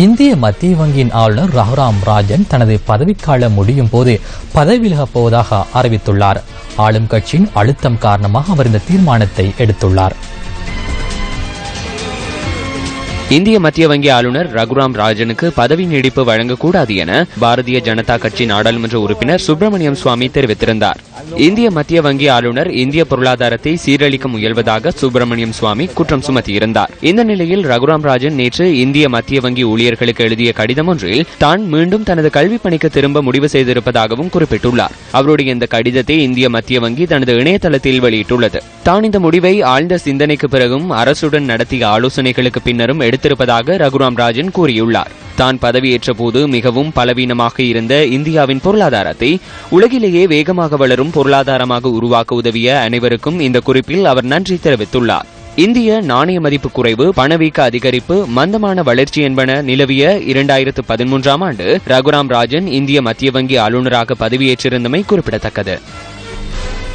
இந்திய மத்திய வங்கியின் ஆளுநர் ரகுராம் ராஜன் தனது பதவிக்காலம் முடியும் போது பதவி விலகப் போவதாக அறிவித்துள்ளார். ஆளும் கட்சியின் அழுத்தம் காரணமாக அவர் இந்த தீர்மானத்தை எடுத்துள்ளார். இந்திய மத்திய வங்கி ஆளுநர் ரகுராம் ராஜனுக்கு பதவி நீடிப்பு வழங்கக்கூடாது என பாரதிய ஜனதா கட்சி நாடாளுமன்ற உறுப்பினர் சுப்பிரமணியம் சுவாமி தெரிவித்திருந்தார். இந்திய மத்திய வங்கி ஆளுநர் இந்திய பொருளாதாரத்தை சீரழிக்க முயல்வதாக சுப்பிரமணியம் சுவாமி குற்றம் சுமத்தியிருந்தார். இந்த நிலையில் ரகுராம் ராஜன் நேற்று இந்திய மத்திய வங்கி ஊழியர்களுக்கு எழுதிய கடிதம் ஒன்றில் தான் மீண்டும் தனது கல்வி பணிக்கு திரும்ப முடிவு செய்திருப்பதாகவும் குறிப்பிட்டுள்ளார். அவருடைய இந்த கடிதத்தை இந்திய மத்திய வங்கி தனது இணையதளத்தில் வெளியிட்டுள்ளது. தான் இந்த முடிவை ஆழ்ந்த சிந்தனைக்கு பிறகும் அரசுடன் நடத்திய ஆலோசனைகளுக்கு பின்னரும் எடுத்திருப்பதாக ரகுராம் ராஜன் கூறியுள்ளார். தான் பதவியேற்ற போது மிகவும் பலவீனமாக இருந்த இந்தியாவின் பொருளாதாரத்தை உலகிலேயே வேகமாக வளரும் பொருளாதாரமாக உருவாக்க உதவிய அனைவருக்கும் இந்த குறிப்பில் அவர் நன்றி தெரிவித்துள்ளார். இந்திய நாணய மதிப்பு குறைவு, பணவீக்க அதிகரிப்பு, மந்தமான வளர்ச்சி என்பன நிலவிய 2013 ஆண்டு ரகுராம் ராஜன் இந்திய மத்திய வங்கி ஆளுநராக பதவியேற்றிருந்தமை குறிப்பிடத்தக்கது.